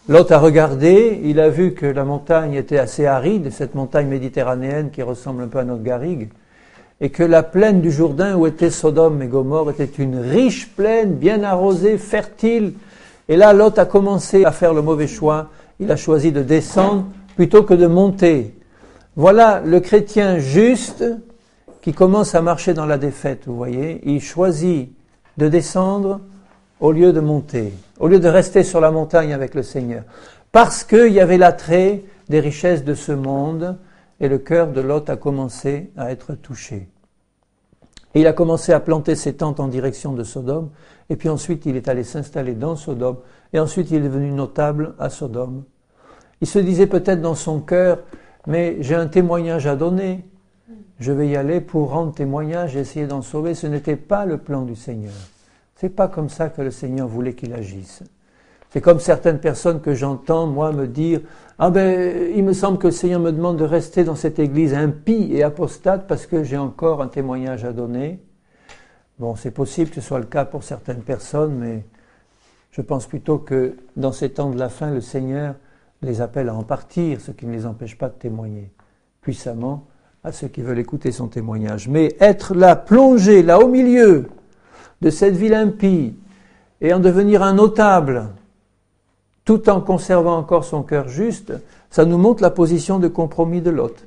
Lot a regardé, il a vu que la montagne était assez aride, cette montagne méditerranéenne qui ressemble un peu à notre garrigue, et que la plaine du Jourdain où était Sodome et Gomorrhe était une riche plaine, bien arrosée, fertile. Et là, Lot a commencé à faire le mauvais choix. Il a choisi de descendre plutôt que de monter. Voilà le chrétien juste qui commence à marcher dans la défaite, vous voyez. Il choisit de descendre au lieu de monter, au lieu de rester sur la montagne avec le Seigneur. Parce qu'il y avait l'attrait des richesses de ce monde et le cœur de Lot a commencé à être touché. Et il a commencé à planter ses tentes en direction de Sodome et puis ensuite il est allé s'installer dans Sodome et ensuite il est devenu notable à Sodome. Il se disait peut-être dans son cœur, mais j'ai un témoignage à donner, je vais y aller pour rendre témoignage et essayer d'en sauver. Ce n'était pas le plan du Seigneur. C'est pas comme ça que le Seigneur voulait qu'il agisse. C'est comme certaines personnes que j'entends, moi, me dire « Ah ben, il me semble que le Seigneur me demande de rester dans cette église impie et apostate parce que j'ai encore un témoignage à donner. » Bon, c'est possible que ce soit le cas pour certaines personnes, mais je pense plutôt que dans ces temps de la fin, le Seigneur les appelle à en partir, ce qui ne les empêche pas de témoigner puissamment à ceux qui veulent écouter son témoignage. Mais être là, plongé là au milieu de cette ville impie et en devenir un notable, tout en conservant encore son cœur juste, ça nous montre la position de compromis de Lot.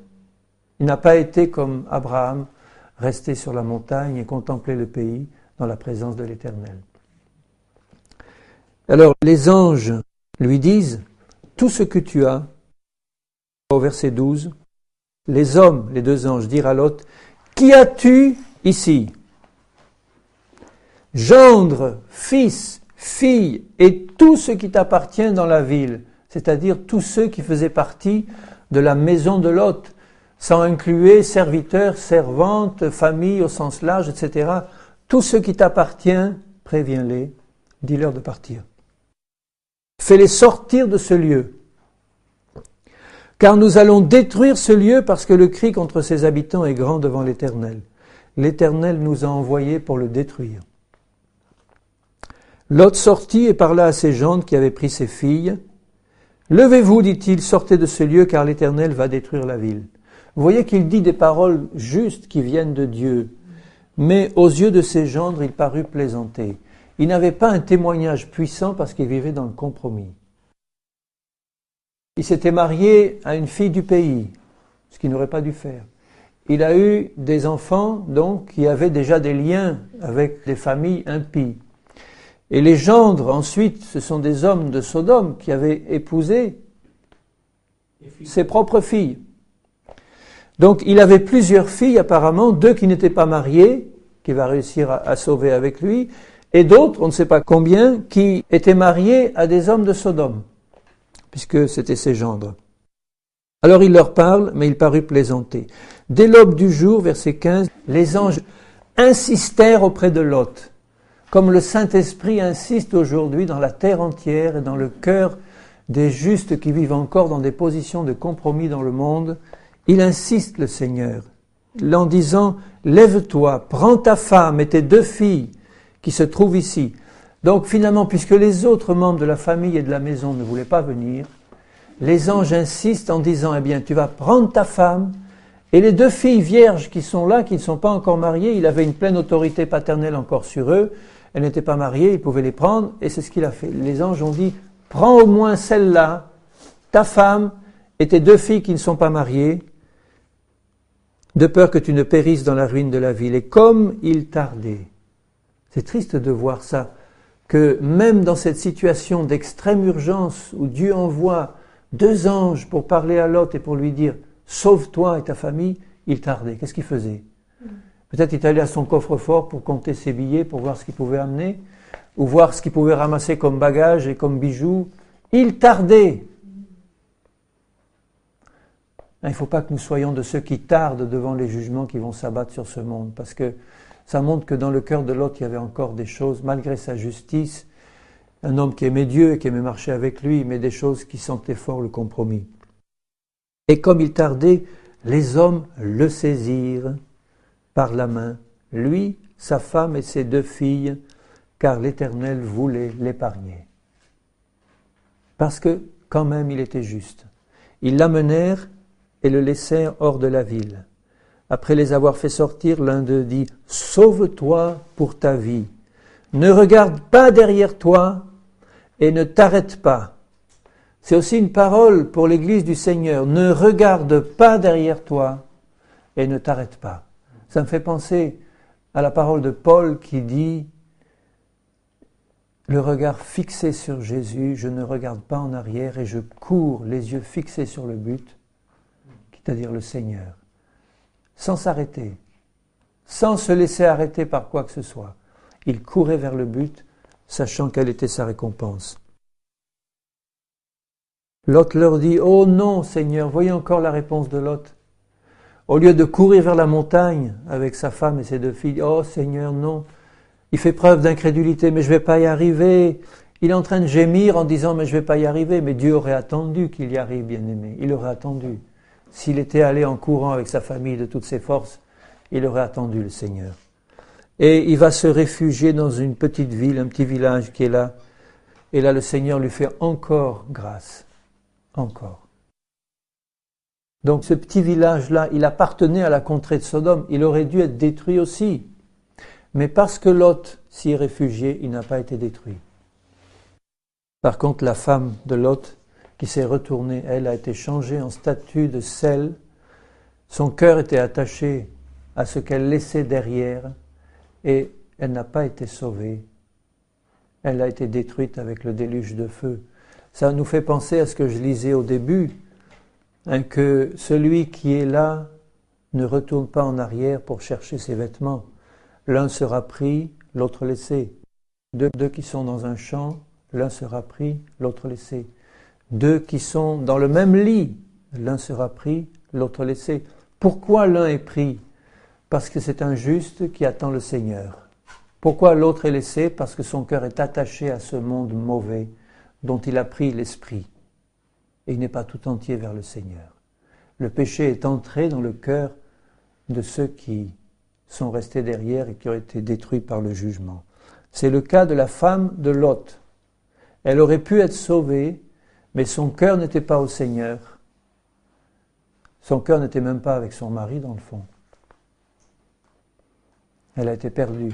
Il n'a pas été comme Abraham, resté sur la montagne et contempler le pays dans la présence de l'Éternel. Alors les anges lui disent, tout ce que tu as, au verset 12, les hommes, les deux anges, dirent à Lot, qui as-tu ici? Gendre, fils, fille et tout ce qui t'appartient dans la ville, c'est-à-dire tous ceux qui faisaient partie de la maison de Lot, sans inclure serviteurs, servantes, famille au sens large, etc. Tout ce qui t'appartient, préviens-les, dis-leur de partir. Fais-les sortir de ce lieu, car nous allons détruire ce lieu parce que le cri contre ses habitants est grand devant l'Éternel. L'Éternel nous a envoyés pour le détruire. Lot sortit et parla à ses gendres qui avaient pris ses filles. « Levez-vous, dit-il, sortez de ce lieu, car l'Éternel va détruire la ville. » Vous voyez qu'il dit des paroles justes qui viennent de Dieu. Mais aux yeux de ses gendres, il parut plaisanter. Il n'avait pas un témoignage puissant parce qu'il vivait dans le compromis. Il s'était marié à une fille du pays, ce qu'il n'aurait pas dû faire. Il a eu des enfants, donc, qui avaient déjà des liens avec des familles impies. Et les gendres, ensuite, ce sont des hommes de Sodome qui avaient épousé ses propres filles. Donc, il avait plusieurs filles, apparemment, deux qui n'étaient pas mariées, qu'il va réussir à sauver avec lui, et d'autres, on ne sait pas combien, qui étaient mariées à des hommes de Sodome, puisque c'était ses gendres. Alors il leur parle, mais il parut plaisanter. Dès l'aube du jour, verset 15, les anges insistèrent auprès de Lot, comme le Saint-Esprit insiste aujourd'hui dans la terre entière et dans le cœur des justes qui vivent encore dans des positions de compromis dans le monde. Il insiste, le Seigneur, en disant « Lève-toi, prends ta femme et tes deux filles qui se trouvent ici. » Donc finalement, puisque les autres membres de la famille et de la maison ne voulaient pas venir, les anges insistent en disant « Eh bien, tu vas prendre ta femme et les deux filles vierges qui sont là, qui ne sont pas encore mariées, il avait une pleine autorité paternelle encore sur eux, elles n'étaient pas mariées, il pouvait les prendre, et c'est ce qu'il a fait. Les anges ont dit « Prends au moins celle-là, ta femme et tes deux filles qui ne sont pas mariées, de peur que tu ne périsses dans la ruine de la ville. » Et comme il tardait, c'est triste de voir ça, que même dans cette situation d'extrême urgence où Dieu envoie deux anges pour parler à Lot et pour lui dire « Sauve-toi et ta famille », il tardait. Qu'est-ce qu'il faisait ? Peut-être il est allé à son coffre-fort pour compter ses billets, pour voir ce qu'il pouvait amener, ou voir ce qu'il pouvait ramasser comme bagages et comme bijoux. Il tardait. Il ne faut pas que nous soyons de ceux qui tardent devant les jugements qui vont s'abattre sur ce monde, parce que ça montre que dans le cœur de Lot, il y avait encore des choses, malgré sa justice, un homme qui aimait Dieu et qui aimait marcher avec lui, mais des choses qui sentaient fort le compromis. Et comme il tardait, les hommes le saisirent par la main, lui, sa femme et ses 2 filles, car l'Éternel voulait l'épargner. Parce que, quand même, il était juste. Ils l'amenèrent et le laissèrent hors de la ville. Après les avoir fait sortir, l'un d'eux dit « Sauve-toi pour ta vie, ne regarde pas derrière toi et ne t'arrête pas. » C'est aussi une parole pour l'Église du Seigneur. Ne regarde pas derrière toi et ne t'arrête pas. Ça me fait penser à la parole de Paul qui dit « Le regard fixé sur Jésus, je ne regarde pas en arrière et je cours les yeux fixés sur le but, c'est-à-dire le Seigneur. » Sans s'arrêter, sans se laisser arrêter par quoi que ce soit. Il courait vers le but, sachant quelle était sa récompense. Lot leur dit « Oh non, Seigneur !» Voyez encore la réponse de Lot. Au lieu de courir vers la montagne avec sa femme et ses 2 filles, « Oh Seigneur, non !» Il fait preuve d'incrédulité, « Mais je ne vais pas y arriver !» Il est en train de gémir en disant « Mais je ne vais pas y arriver !» Mais Dieu aurait attendu qu'il y arrive, bien-aimé. Il aurait attendu. S'il était allé en courant avec sa famille de toutes ses forces, il aurait attendu le Seigneur. Et il va se réfugier dans une petite ville, un petit village qui est là. Et là, le Seigneur lui fait encore grâce. Encore. Donc ce petit village-là, il appartenait à la contrée de Sodome. Il aurait dû être détruit aussi. Mais parce que Lot s'y est réfugié, il n'a pas été détruit. Par contre, la femme de Lot, qui s'est retournée, elle a été changée en statue de sel. Son cœur était attaché à ce qu'elle laissait derrière et elle n'a pas été sauvée. Elle a été détruite avec le déluge de feu. Ça nous fait penser à ce que je lisais au début, que celui qui est là ne retourne pas en arrière pour chercher ses vêtements. L'un sera pris, l'autre laissé. Deux qui sont dans un champ, l'un sera pris, l'autre laissé. 2 qui sont dans le même lit, l'un sera pris, l'autre laissé. Pourquoi l'un est pris? Parce que c'est un juste qui attend le Seigneur. Pourquoi l'autre est laissé? Parce que son cœur est attaché à ce monde mauvais dont il a pris l'esprit. Et il n'est pas tout entier vers le Seigneur. Le péché est entré dans le cœur de ceux qui sont restés derrière et qui ont été détruits par le jugement. C'est le cas de la femme de Lot. Elle aurait pu être sauvée, mais son cœur n'était pas au Seigneur. Son cœur n'était même pas avec son mari, dans le fond. Elle a été perdue.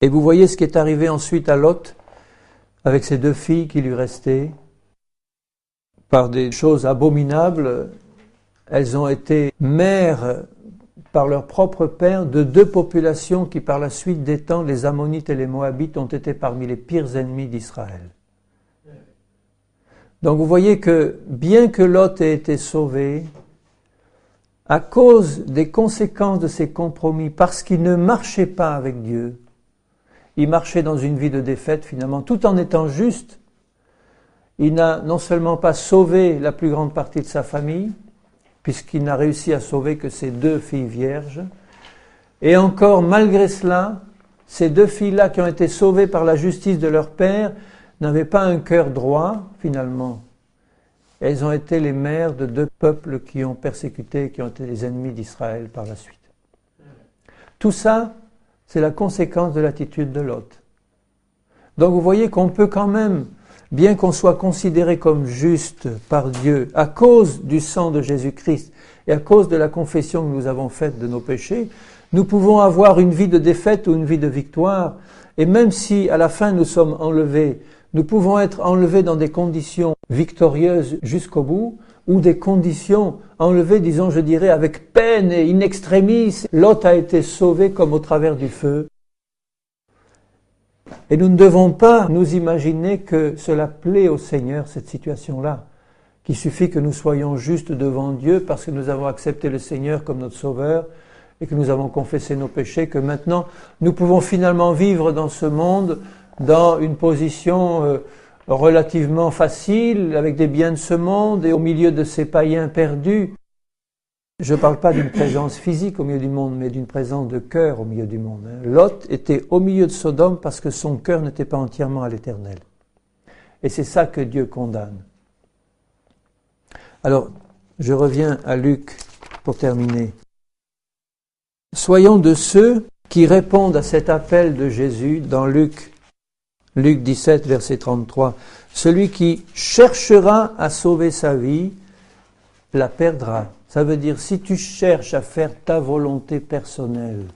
Et vous voyez ce qui est arrivé ensuite à Lot, avec ses 2 filles qui lui restaient. Par des choses abominables, elles ont été mères par leur propre père de 2 populations qui, par la suite des temps, les Ammonites et les Moabites, ont été parmi les pires ennemis d'Israël. Donc vous voyez que, bien que Lot ait été sauvé, à cause des conséquences de ses compromis, parce qu'il ne marchait pas avec Dieu, il marchait dans une vie de défaite finalement, tout en étant juste. Il n'a non seulement pas sauvé la plus grande partie de sa famille, puisqu'il n'a réussi à sauver que ses 2 filles vierges, et encore malgré cela, ces 2 filles-là qui ont été sauvées par la justice de leur père, n'avaient pas un cœur droit, finalement. Elles ont été les mères de 2 peuples qui ont persécuté, qui ont été les ennemis d'Israël par la suite. Tout ça, c'est la conséquence de l'attitude de Lot. Donc vous voyez qu'on peut quand même, bien qu'on soit considéré comme juste par Dieu, à cause du sang de Jésus-Christ et à cause de la confession que nous avons faite de nos péchés, nous pouvons avoir une vie de défaite ou une vie de victoire. Et même si à la fin nous sommes enlevés, nous pouvons être enlevés dans des conditions victorieuses jusqu'au bout, ou des conditions enlevées, disons, je dirais, avec peine et in extremis. Lot a été sauvé comme au travers du feu. Et nous ne devons pas nous imaginer que cela plaît au Seigneur, cette situation-là, qu'il suffit que nous soyons justes devant Dieu parce que nous avons accepté le Seigneur comme notre Sauveur et que nous avons confessé nos péchés, que maintenant nous pouvons finalement vivre dans ce monde dans une position relativement facile, avec des biens de ce monde et au milieu de ces païens perdus. Je ne parle pas d'une présence physique au milieu du monde, mais d'une présence de cœur au milieu du monde. Lot était au milieu de Sodome parce que son cœur n'était pas entièrement à l'Éternel. Et c'est ça que Dieu condamne. Alors, je reviens à Luc pour terminer. Soyons de ceux qui répondent à cet appel de Jésus dans Luc 17, verset 33. Celui qui cherchera à sauver sa vie, la perdra. Ça veut dire, si tu cherches à faire ta volonté personnelle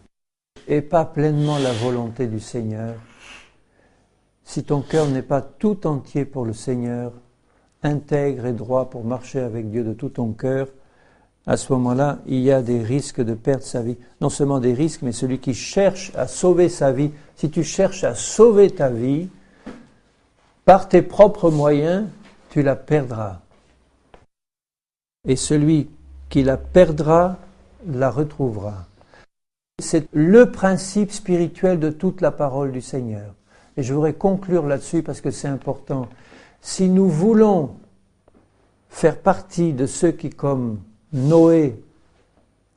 et pas pleinement la volonté du Seigneur, si ton cœur n'est pas tout entier pour le Seigneur, intègre et droit pour marcher avec Dieu de tout ton cœur, à ce moment-là, il y a des risques de perdre sa vie. Non seulement des risques, mais celui qui cherche à sauver sa vie, si tu cherches à sauver ta vie, par tes propres moyens, tu la perdras. Et celui qui la perdra, la retrouvera. C'est le principe spirituel de toute la parole du Seigneur. Et je voudrais conclure là-dessus parce que c'est important. Si nous voulons faire partie de ceux qui, comme Noé,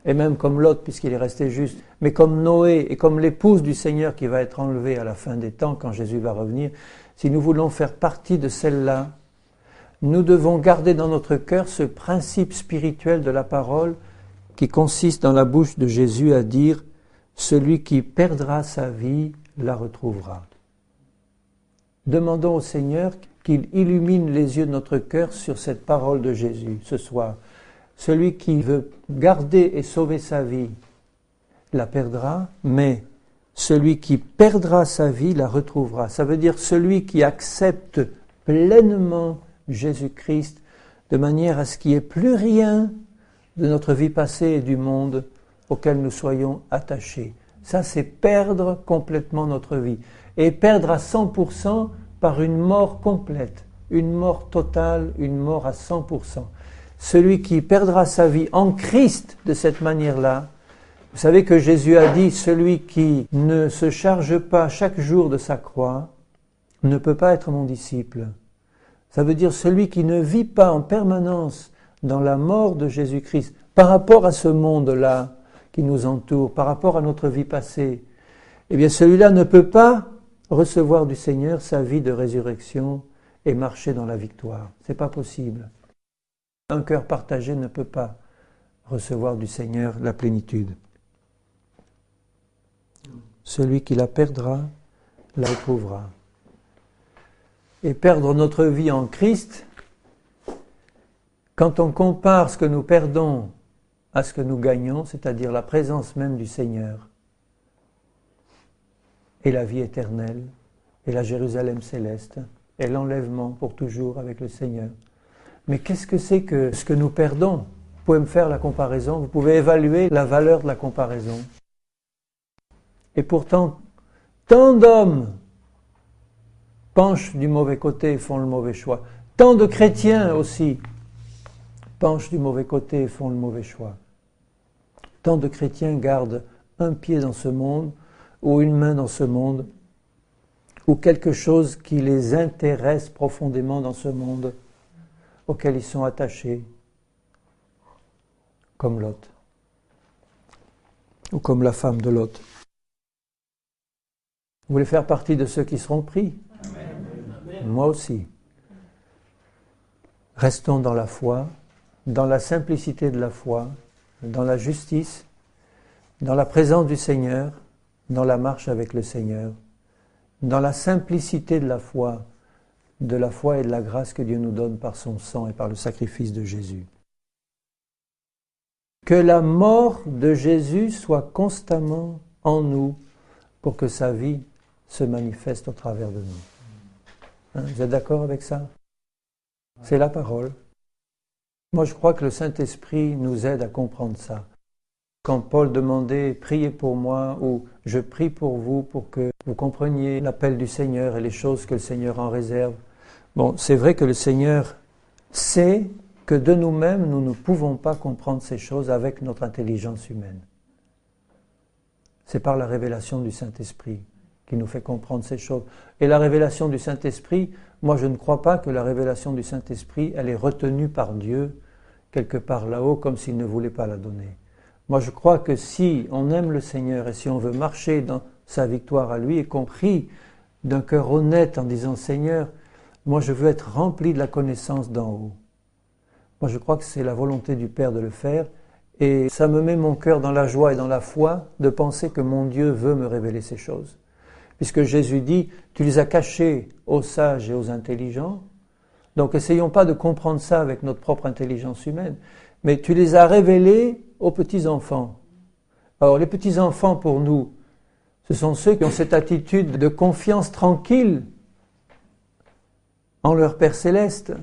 et même comme Lot, puisqu'il est resté juste, mais comme Noé et comme l'épouse du Seigneur qui va être enlevée à la fin des temps, quand Jésus va revenir, si nous voulons faire partie de celle-là, nous devons garder dans notre cœur ce principe spirituel de la parole qui consiste dans la bouche de Jésus à dire « Celui qui perdra sa vie la retrouvera ». Demandons au Seigneur qu'il illumine les yeux de notre cœur sur cette parole de Jésus ce soir. Celui qui veut garder et sauver sa vie la perdra, mais celui qui perdra sa vie la retrouvera. Ça veut dire celui qui accepte pleinement Jésus-Christ de manière à ce qu'il n'y ait plus rien de notre vie passée et du monde auquel nous soyons attachés. Ça, c'est perdre complètement notre vie. Et perdre à 100% par une mort complète, une mort totale, une mort à 100%. Celui qui perdra sa vie en Christ de cette manière-là, vous savez que Jésus a dit, celui qui ne se charge pas chaque jour de sa croix ne peut pas être mon disciple. Ça veut dire celui qui ne vit pas en permanence dans la mort de Jésus-Christ par rapport à ce monde-là qui nous entoure, par rapport à notre vie passée, eh bien celui-là ne peut pas recevoir du Seigneur sa vie de résurrection et marcher dans la victoire. C'est pas possible. Un cœur partagé ne peut pas recevoir du Seigneur la plénitude. Celui qui la perdra, la retrouvera. Et perdre notre vie en Christ, quand on compare ce que nous perdons à ce que nous gagnons, c'est-à-dire la présence même du Seigneur, et la vie éternelle, et la Jérusalem céleste, et l'enlèvement pour toujours avec le Seigneur. Mais qu'est-ce que c'est que ce que nous perdons? Vous pouvez me faire la comparaison, vous pouvez évaluer la valeur de la comparaison. Et pourtant, tant d'hommes penchent du mauvais côté et font le mauvais choix. Tant de chrétiens aussi penchent du mauvais côté et font le mauvais choix. Tant de chrétiens gardent un pied dans ce monde, ou une main dans ce monde, ou quelque chose qui les intéresse profondément dans ce monde, auquel ils sont attachés, comme Lot, ou comme la femme de Lot. Vous voulez faire partie de ceux qui seront pris? Amen. Moi aussi. Restons dans la foi, dans la simplicité de la foi, dans la justice, dans la présence du Seigneur, dans la marche avec le Seigneur, dans la simplicité de la foi et de la grâce que Dieu nous donne par son sang et par le sacrifice de Jésus. Que la mort de Jésus soit constamment en nous pour que sa vie se manifeste au travers de nous. Vous êtes d'accord avec ça? C'est la parole. Moi, je crois que le Saint-Esprit nous aide à comprendre ça. Quand Paul demandait « Priez pour moi » ou « Je prie pour vous pour que vous compreniez l'appel du Seigneur et les choses que le Seigneur en réserve », bon, c'est vrai que le Seigneur sait que de nous-mêmes, nous ne pouvons pas comprendre ces choses avec notre intelligence humaine. C'est par la révélation du Saint-Esprit qui nous fait comprendre ces choses. Et la révélation du Saint-Esprit, Moi, je ne crois pas que la révélation du Saint-Esprit, elle est retenue par Dieu quelque part là-haut, comme s'il ne voulait pas la donner. Moi, je crois que si on aime le Seigneur et si on veut marcher dans sa victoire à lui, et qu'on prie d'un cœur honnête en disant « Seigneur, moi je veux être rempli de la connaissance d'en haut ». Moi, je crois que c'est la volonté du Père de le faire, et ça me met mon cœur dans la joie et dans la foi de penser que mon Dieu veut me révéler ces choses. Puisque Jésus dit « Tu les as cachées aux sages et aux intelligents ». Donc, essayons pas de comprendre ça avec notre propre intelligence humaine, mais tu les as révélées aux petits-enfants. Alors, les petits-enfants, pour nous, ce sont ceux qui ont cette attitude de confiance tranquille en leur Père Céleste.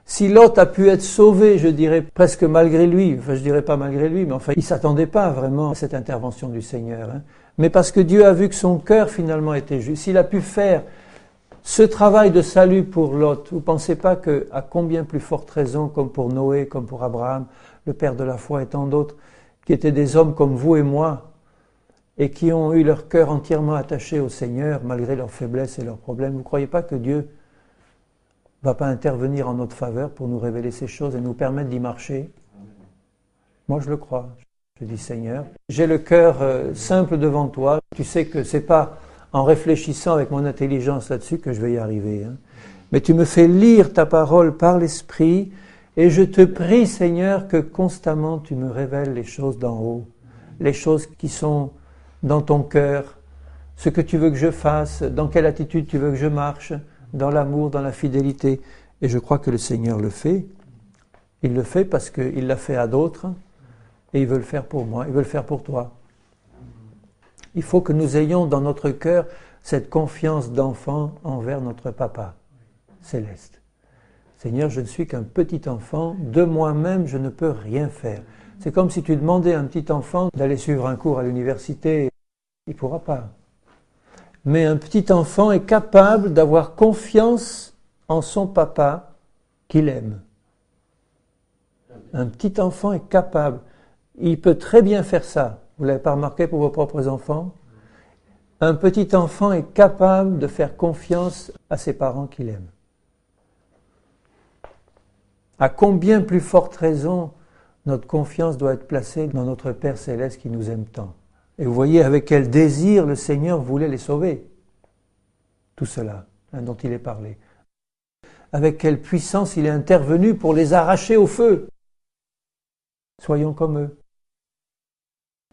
Si Lot a pu être sauvé, je dirais presque malgré lui, enfin je dirais pas malgré lui, mais enfin il ne s'attendait pas vraiment à cette intervention du Seigneur. Mais parce que Dieu a vu que son cœur finalement était juste, s'il a pu faire ce travail de salut pour Lot, vous ne pensez pas qu'à combien plus forte raison, comme pour Noé, comme pour Abraham, le Père de la foi et tant d'autres, qui étaient des hommes comme vous et moi, et qui ont eu leur cœur entièrement attaché au Seigneur, malgré leurs faiblesses et leurs problèmes, vous ne croyez pas que Dieu ne va pas intervenir en notre faveur pour nous révéler ces choses et nous permettre d'y marcher? Moi, je le crois. Je dis, Seigneur, j'ai le cœur simple devant toi. Tu sais que ce n'est pas en réfléchissant avec mon intelligence là-dessus que je vais y arriver. Mais tu me fais lire ta parole par l'Esprit et je te prie, Seigneur, que constamment tu me révèles les choses d'en haut, les choses qui sont dans ton cœur, ce que tu veux que je fasse, dans quelle attitude tu veux que je marche, dans l'amour, dans la fidélité. Et je crois que le Seigneur le fait. Il le fait parce qu'il l'a fait à d'autres et il veut le faire pour moi, il veut le faire pour toi. Il faut que nous ayons dans notre cœur cette confiance d'enfant envers notre Papa céleste. Seigneur, je ne suis qu'un petit enfant, de moi-même je ne peux rien faire. C'est comme si tu demandais à un petit enfant d'aller suivre un cours à l'université, il ne pourra pas. Mais un petit enfant est capable d'avoir confiance en son papa qu'il aime. Un petit enfant est capable. Il peut très bien faire ça. Vous ne l'avez pas remarqué pour vos propres enfants? Un petit enfant est capable de faire confiance à ses parents qu'il aime. À combien plus forte raison notre confiance doit être placée dans notre Père Céleste qui nous aime tant. Et vous voyez avec quel désir le Seigneur voulait les sauver. Tout cela dont il est parlé. Avec quelle puissance il est intervenu pour les arracher au feu. Soyons comme eux.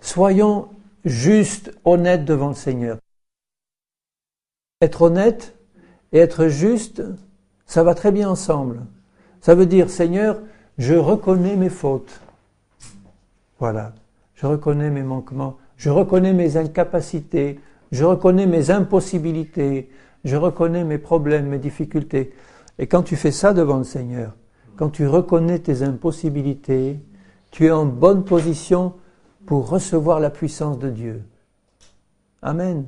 Soyons justes, honnêtes devant le Seigneur. Être honnête et être juste, ça va très bien ensemble. Ça veut dire, Seigneur, je reconnais mes fautes. Voilà. Je reconnais mes manquements. Je reconnais mes incapacités. Je reconnais mes impossibilités. Je reconnais mes problèmes, mes difficultés. Et quand tu fais ça devant le Seigneur, quand tu reconnais tes impossibilités, tu es en bonne position pour recevoir la puissance de Dieu. Amen.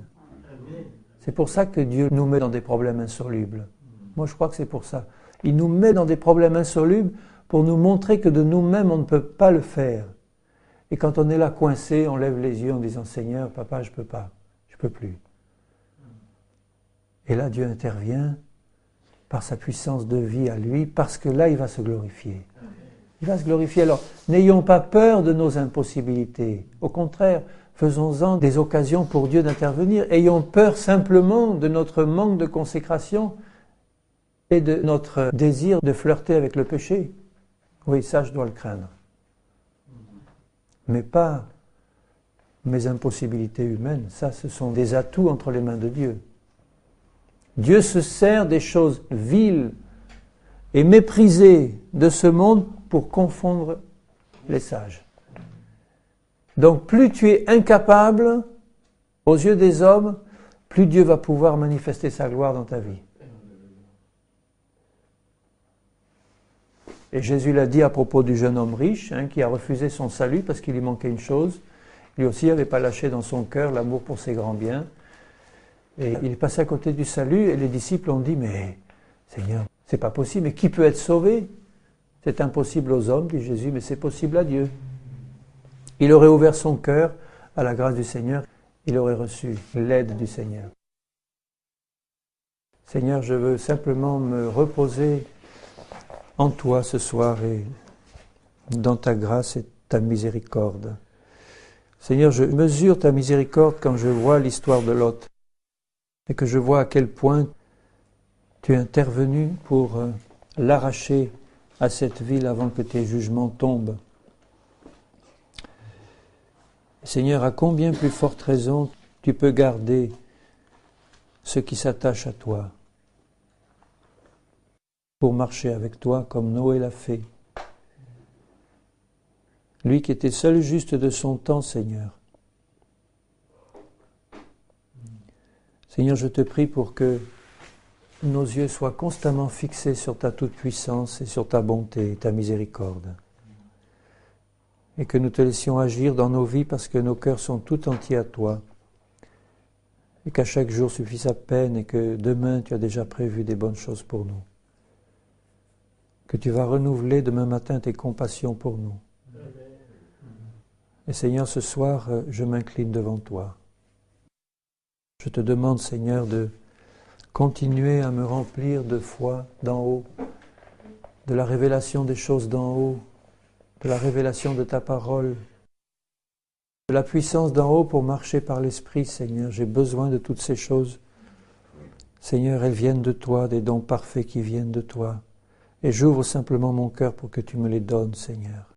C'est pour ça que Dieu nous met dans des problèmes insolubles. Moi, je crois que c'est pour ça. Il nous met dans des problèmes insolubles pour nous montrer que de nous-mêmes, on ne peut pas le faire. Et quand on est là coincé, on lève les yeux en disant « Seigneur, papa, je ne peux pas, je ne peux plus ». Et là, Dieu intervient par sa puissance de vie à lui, parce que là, il va se glorifier. Il va se glorifier. Alors, n'ayons pas peur de nos impossibilités. Au contraire, faisons-en des occasions pour Dieu d'intervenir. Ayons peur simplement de notre manque de consécration et de notre désir de flirter avec le péché. Oui, ça, je dois le craindre. Mais pas mes impossibilités humaines. Ça, ce sont des atouts entre les mains de Dieu. Dieu se sert des choses viles et méprisées de ce monde pour confondre les sages. Donc, plus tu es incapable aux yeux des hommes, plus Dieu va pouvoir manifester sa gloire dans ta vie. Et Jésus l'a dit à propos du jeune homme riche, qui a refusé son salut parce qu'il lui manquait une chose. Lui aussi n'avait pas lâché dans son cœur l'amour pour ses grands biens. Et il est passé à côté du salut et les disciples ont dit « Mais Seigneur, c'est pas possible, mais qui peut être sauvé? C'est impossible aux hommes, dit Jésus, mais c'est possible à Dieu. » Il aurait ouvert son cœur à la grâce du Seigneur, il aurait reçu l'aide du Seigneur. Seigneur, je veux simplement me reposer en toi ce soir et dans ta grâce et ta miséricorde. Seigneur, je mesure ta miséricorde quand je vois l'histoire de Lot et que je vois à quel point tu es intervenu pour l'arracher à cette ville avant que tes jugements tombent. Seigneur, à combien plus forte raison tu peux garder ceux qui s'attachent à toi pour marcher avec toi comme Noé l'a fait. Lui qui était seul juste de son temps, Seigneur. Seigneur, je te prie pour que nos yeux soient constamment fixés sur ta toute-puissance et sur ta bonté et ta miséricorde. Et que nous te laissions agir dans nos vies parce que nos cœurs sont tout entiers à toi. Et qu'à chaque jour suffit sa peine et que demain tu as déjà prévu des bonnes choses pour nous. Que tu vas renouveler demain matin tes compassions pour nous. Et Seigneur, ce soir, je m'incline devant toi. Je te demande, Seigneur, de continuer à me remplir de foi d'en haut, de la révélation des choses d'en haut, de la révélation de ta parole, de la puissance d'en haut pour marcher par l'Esprit, Seigneur. J'ai besoin de toutes ces choses. Seigneur, elles viennent de toi, des dons parfaits qui viennent de toi. Et j'ouvre simplement mon cœur pour que tu me les donnes, Seigneur.